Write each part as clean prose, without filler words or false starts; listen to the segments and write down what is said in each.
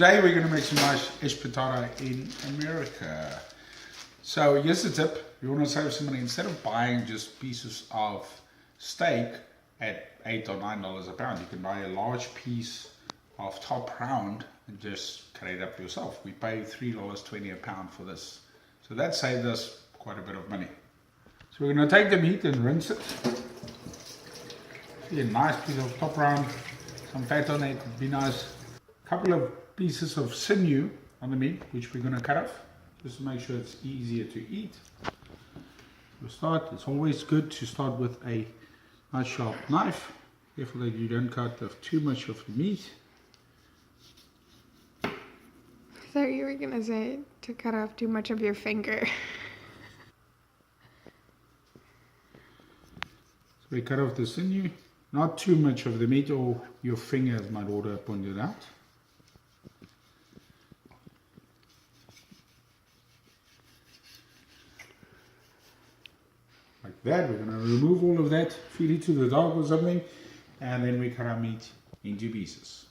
Today we're going to make some nice espetada in America. So here's the tip. You want to save some money. Instead of buying just pieces of steak at $8 or $9 a pound, you can buy a large piece of top round and just cut it up yourself. We pay $3.20 a pound for this. So that saved us quite a bit of money. So we're going to take the meat and rinse it. See, a nice piece of top round, some fat on it would be nice. A couple of pieces of sinew on the meat, which we're going to cut off, just to make sure it's easier to eat. We'll start. It's always good to start with a nice sharp knife. Careful that you don't cut off too much of the meat. I thought you were going to say to cut off too much of your finger. So we cut off the sinew. Not too much of the meat or your finger, as my daughter pointed out. Like that. We're going to remove all of that, feed it to the dog or something, and then we cut our meat into pieces.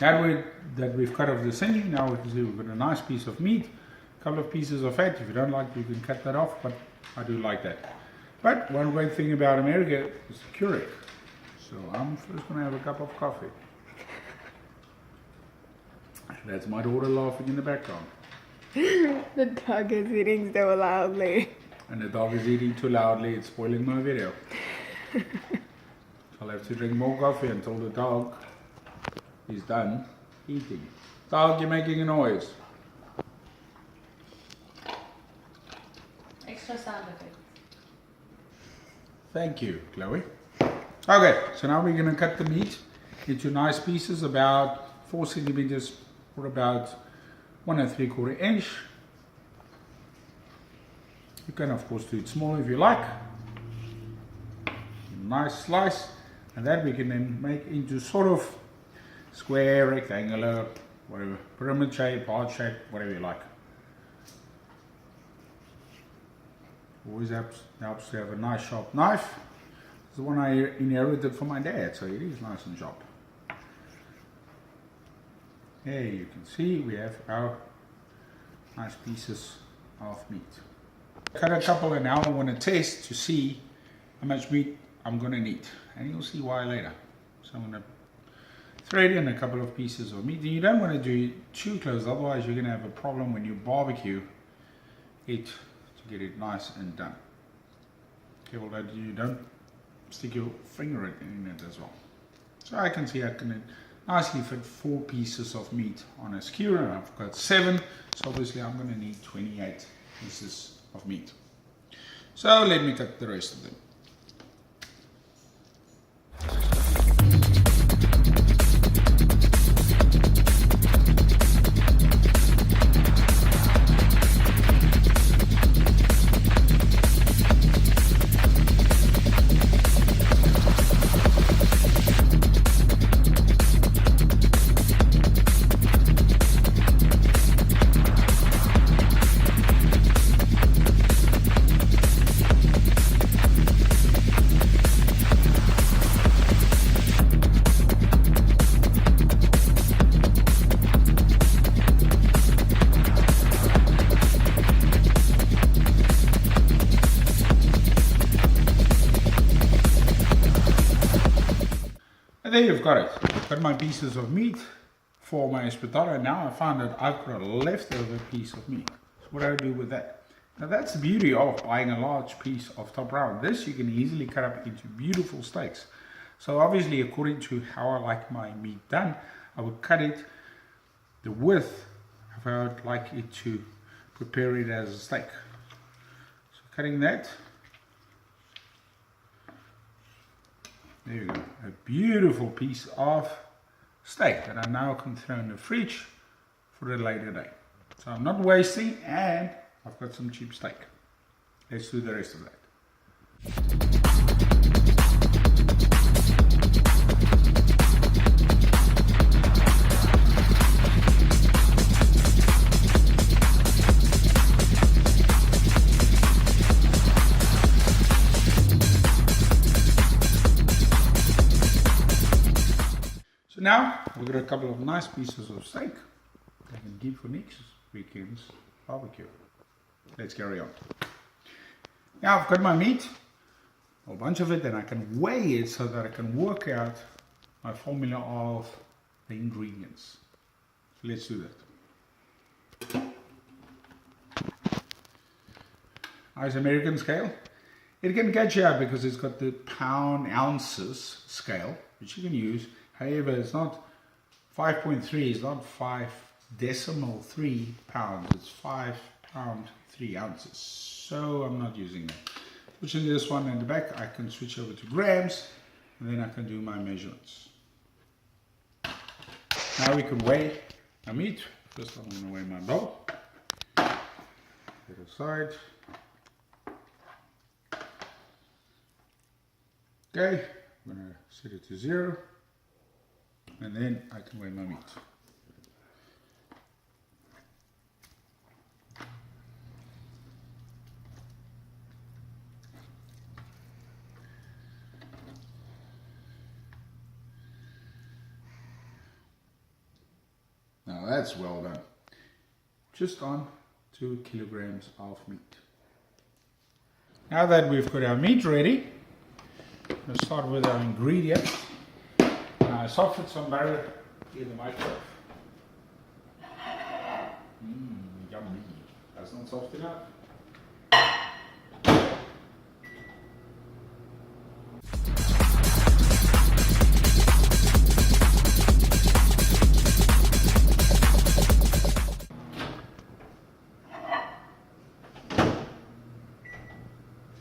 Now that we've cut off the sinew, now we can see we've got a nice piece of meat, a couple of pieces of fat. If you don't like it, you can cut that off, but I do like that. But one great thing about America is the Keurig. So I'm first going to have a cup of coffee. That's my daughter laughing in the background. The dog is eating so loudly. And the dog is eating too loudly, it's spoiling my video. I'll have to drink more coffee until the dog is done eating. Dog, you're making a noise. Extra sound effects. Thank you, Chloe. Okay, so now we're going to cut the meat into nice pieces, about 4 centimeters or about 1 3/4 inch. You can of course do it smaller if you like. Nice slice, and that we can then make into sort of square, rectangular, whatever, pyramid shape, heart shape, whatever you like. Always helps to have a nice sharp knife. It's the one I inherited from my dad, so it is nice and sharp. Here you can see we have our nice pieces of meat. Cut a couple, and now I want to test to see how much meat I'm going to need, and you'll see why later. So I'm going to thread in a couple of pieces of meat. You don't want to do it too close, otherwise you're going to have a problem when you barbecue it to get it nice and done. Careful that you don't stick your finger in it as well. So I can see I can nicely fit 4 pieces of meat on a skewer, and I've got 7, so obviously I'm going to need 28 pieces of meat. So let me cut the rest of them. And there you've got it. I've got my pieces of meat for my espetada. Now I found that I've got a leftover piece of meat. So what do I do with that? Now that's the beauty of buying a large piece of top round. This you can easily cut up into beautiful steaks. So obviously, according to how I like my meat done, I would cut it the width of how I'd like it to prepare it as a steak. cutting that. There you go. A beautiful piece of steak that I now can throw in the fridge for a later day. So I'm not wasting, and I've got some cheap steak. Let's do the rest of that. So now we've got a couple of nice pieces of steak I can keep for next weekend's barbecue. Let's carry on. Now I've got my meat, a whole bunch of it, and I can weigh it so that I can work out my formula of the ingredients. So let's do that. Nice American scale. It can catch you out because it's got the pound ounces scale, which you can use. However, it's not 5.3, it's not 5.3 pounds, it's 5 pound 3 ounces. So I'm not using that. Switching this one in the back, I can switch over to grams, and then I can do my measurements. Now we can weigh our meat. First I'm going to weigh my bowl. Set it aside. Okay, I'm going to set it to 0, and then I can weigh my meat. Now that's well done. Just on 2 kilograms of meat. Now that we've got our meat ready, let's start with our ingredients. I softened some butter in the microwave. Yummy. That's not soft enough.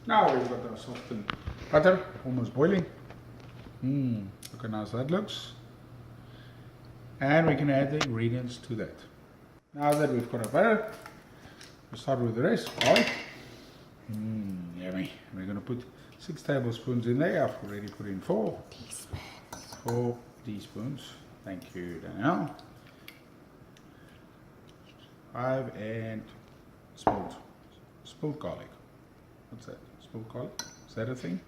Now we've got our softened butter, almost boiling. Look how nice that looks. And we can add the ingredients to that. Now that we've got our butter, we'll start with the rest. Garlic. Yummy. We're going to put 6 tablespoons in there. I've already put in 4. Teaspoons. 4 teaspoons. Thank you, Danielle. 5 and spilled garlic. What's that? Spilled garlic? Is that a thing?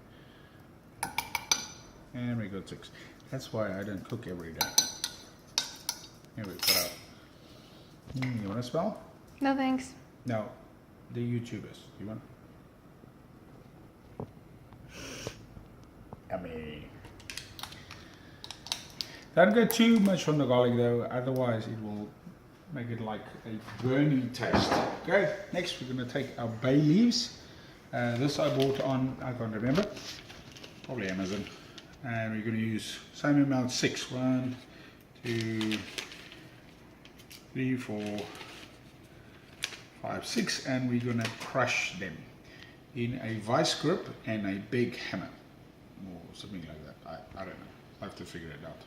And we got 6. That's why I don't cook every day. Here we put out. You want to smell? No thanks. No, the YouTubers. You want? Yummy. Don't go too much on the garlic though, otherwise it will make it like a burning taste. Okay, next we're going to take our bay leaves. This I bought on, I can't remember, probably Amazon. And we're going to use same amount, 6. 1, 2, 3, 4, 5, 6, and we're going to crush them in a vice grip and a big hammer or something like that. I don't know. I have to figure it out.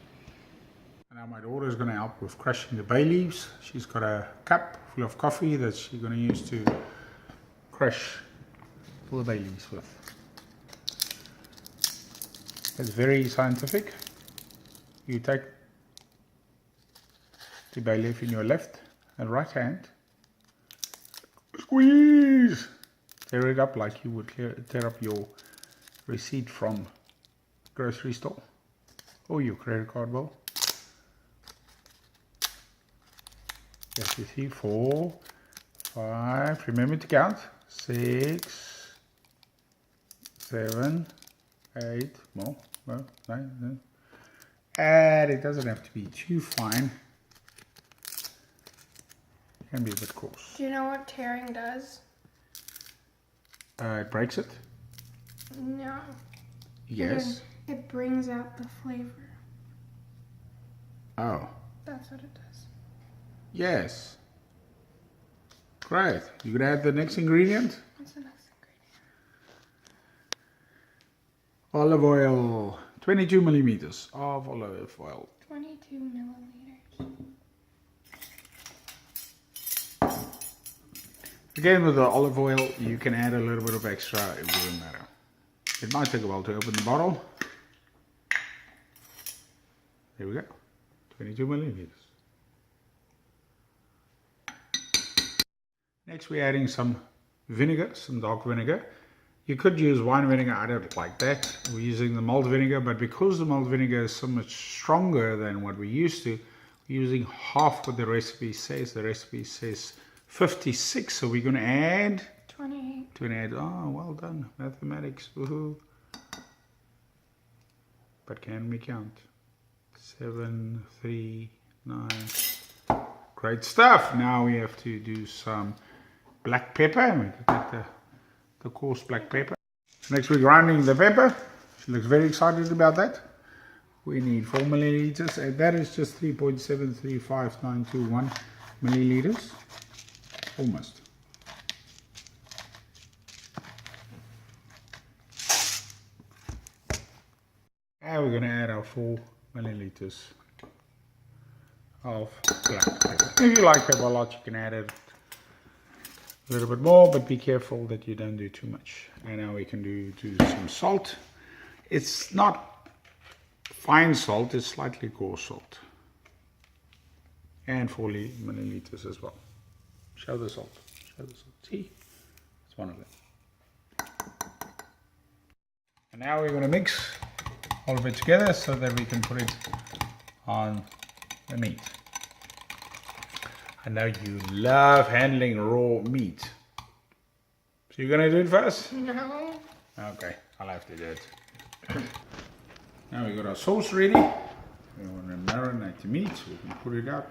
And now my daughter is going to help with crushing the bay leaves. She's got a cup full of coffee that she's going to use to crush all the bay leaves with. It's very scientific. You take the bay leaf in your left and right hand, squeeze, tear it up like you would tear up your receipt from grocery store or your credit card bill. Yes, you see, 4, 5, remember to count, 6, 7, 8, more, 9, 10. And it doesn't have to be too fine. It can be a bit coarse. Do you know what tearing does? It breaks it? No. Yes. It brings out the flavor. Oh. That's what it does. Yes. Great. You gonna add the next ingredient? What's the next ingredient? Olive oil, 22 millimeters of olive oil. 22 milliliters. Again, with the olive oil, you can add a little bit of extra, it wouldn't matter. It might take a while to open the bottle. There we go, 22 milliliters. Next, we're adding some vinegar, some dark vinegar. You could use wine vinegar, I don't like that. We're using the malt vinegar, but because the malt vinegar is so much stronger than what we used to, we're using half what the recipe says. The recipe says 56, so we're going to add 28. 28. Oh, well done, mathematics, woohoo. But can we count? 7, 3, 9. Great stuff. Now we have to do some black pepper. We can get the coarse black pepper. Next, we're grinding the pepper. She looks very excited about that. We need 4 milliliters, and that is just 3.735921 milliliters. Almost. And we're going to add our 4 milliliters of black pepper. If you like pepper a lot, you can add it a little bit more, but be careful that you don't do too much. And now we can do some salt. It's not fine salt, it's slightly coarse salt. And 4 milliliters as well. Show the salt. Show the salt. See? It's one of them. And now we're going to mix all of it together so that we can put it on the meat. I know you love handling raw meat. So you're going to do it first? No. Okay, I'll have to do it. Now we got our sauce ready. We want to marinate the meat, so we can put it out.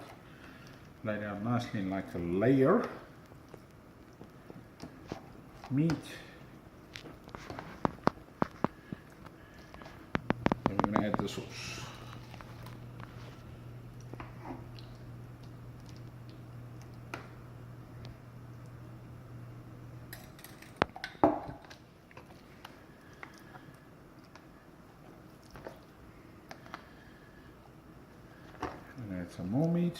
Lay it out nicely in like a layer. Meat. And we're going to add the sauce. And add some more meat.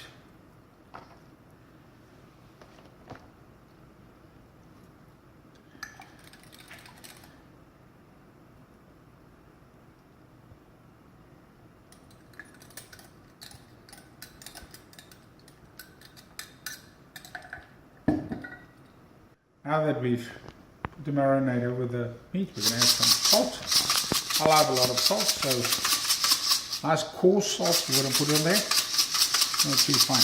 Now that we've put the marinade over the meat, we're going to add some salt. I like a lot of salt, so nice coarse salt you're going to put in there. Not too fine.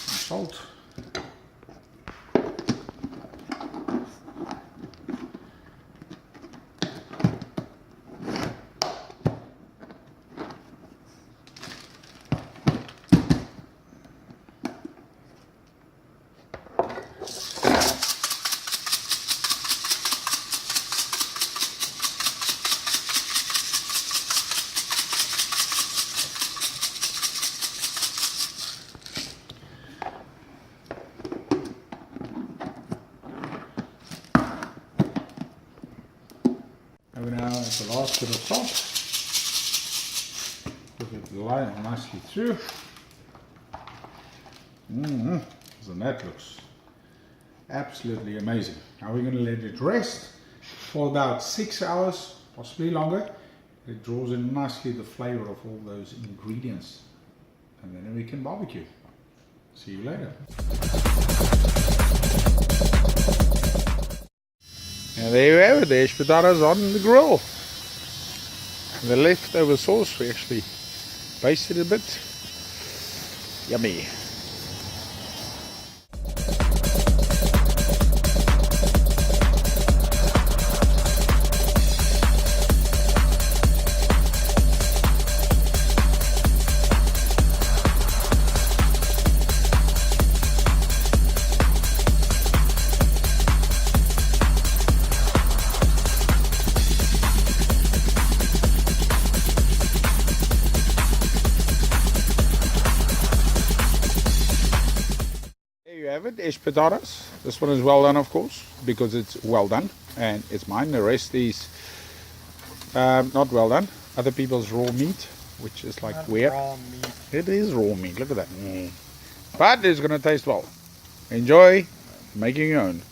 Some salt. And we now add the last bit of salt. Put it nicely through. Doesn't that looks absolutely amazing. Now we're going to let it rest for about 6 hours, possibly longer. It draws in nicely the flavor of all those ingredients. And then we can barbecue. See you later. And there you have it, the Espetadas on the grill. The leftover sauce, we actually basted a bit. Yummy. Have it, Espetadas. This one is well done, of course, because it's well done. and it's mine. The rest is not well done. Other people's raw meat, which is like Not weird. raw meat. It is raw meat. Look at that. But it's gonna taste well. Enjoy making your own.